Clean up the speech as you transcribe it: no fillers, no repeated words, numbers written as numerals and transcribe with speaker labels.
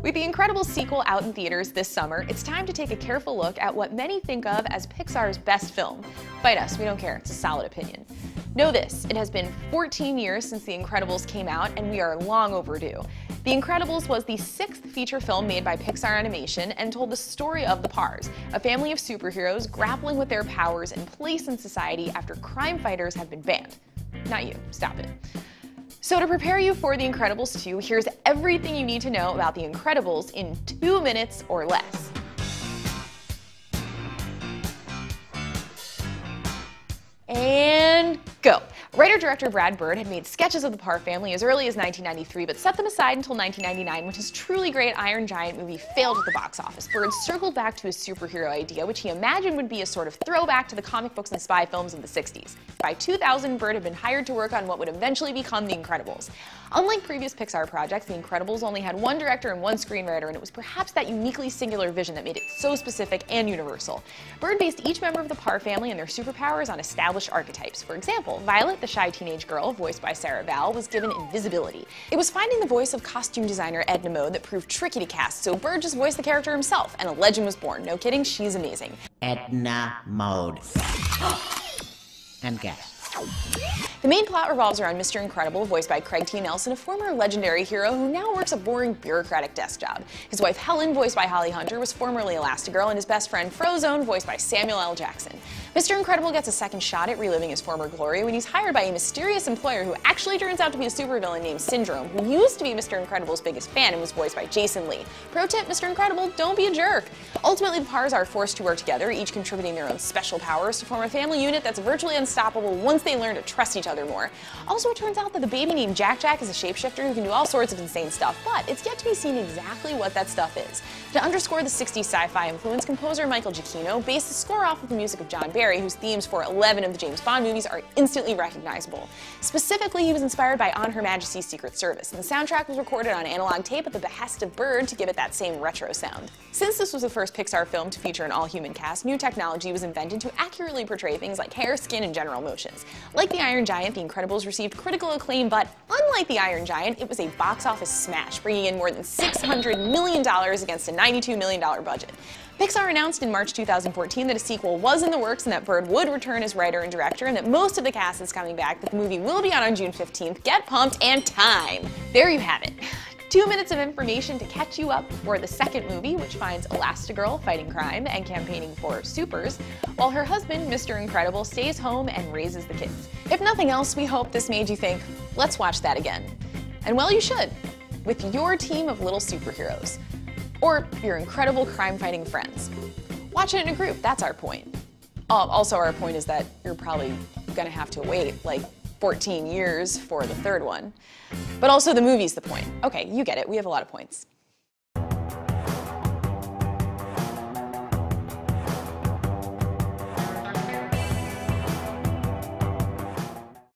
Speaker 1: With The Incredibles sequel out in theaters this summer, it's time to take a careful look at what many think of as Pixar's best film. Fight us, we don't care, it's a solid opinion. Know this, it has been 14 years since The Incredibles came out, and we are long overdue. The Incredibles was the 6th feature film made by Pixar Animation and told the story of the Pars, a family of superheroes grappling with their powers and place in society after crime fighters have been banned. Not you, stop it. So to prepare you for The Incredibles 2, here's everything you need to know about The Incredibles in 2 minutes or less. And go. Writer-director Brad Bird had made sketches of the Parr family as early as 1993, but set them aside until 1999 when his truly great Iron Giant movie failed at the box office. Bird circled back to his superhero idea, which he imagined would be a sort of throwback to the comic books and spy films of the 60s. By 2000, Bird had been hired to work on what would eventually become The Incredibles. Unlike previous Pixar projects, The Incredibles only had one director and one screenwriter, and it was perhaps that uniquely singular vision that made it so specific and universal. Bird based each member of the Parr family and their superpowers on established archetypes. For example, Violet, the shy teenage girl, voiced by Vowell, was given invisibility. It was finding the voice of costume designer Edna Mode that proved tricky to cast, so Bird just voiced the character himself, and a legend was born. No kidding, she's amazing.
Speaker 2: Edna Mode. And guess.
Speaker 1: The main plot revolves around Mr. Incredible, voiced by Craig T. Nelson, a former legendary hero who now works a boring bureaucratic desk job. His wife Helen, voiced by Holly Hunter, was formerly Elastigirl, and his best friend Frozone, voiced by Samuel L. Jackson. Mr. Incredible gets a second shot at reliving his former glory when he's hired by a mysterious employer who actually turns out to be a supervillain named Syndrome, who used to be Mr. Incredible's biggest fan and was voiced by Jason Lee. Pro tip, Mr. Incredible, don't be a jerk. Ultimately, the Pars are forced to work together, each contributing their own special powers to form a family unit that's virtually unstoppable once they learn to trust each other more. Also, it turns out that the baby named Jack is a shapeshifter who can do all sorts of insane stuff, but it's yet to be seen exactly what that stuff is. To underscore the 60s sci-fi influence, composer Michael Giacchino based the score off of the music of John Barry, whose themes for 11 of the James Bond movies are instantly recognizable. Specifically, he was inspired by On Her Majesty's Secret Service, and the soundtrack was recorded on analog tape at the behest of Bird to give it that same retro sound. Since this was the first Pixar film to feature an all-human cast, new technology was invented to accurately portray things like hair, skin, and general motions. Like the Iron Giant, The Incredibles received critical acclaim, but unlike the Iron Giant, it was a box office smash, bringing in more than $600 million against a $92 million budget. Pixar announced in March 2014 that a sequel was in the works and that Bird would return as writer and director, and that most of the cast is coming back, but the movie will be out on June 15th. Get pumped and time! There you have it. 2 minutes of information to catch you up for the second movie, which finds Elastigirl fighting crime and campaigning for supers, while her husband, Mr. Incredible, stays home and raises the kids. If nothing else, we hope this made you think, let's watch that again. And well, you should, with your team of little superheroes. Or your incredible crime-fighting friends. Watch it in a group, that's our point. Also, our point is that you're probably gonna have to wait like 14 years for the third one. But also the movie's the point. Okay, you get it, we have a lot of points.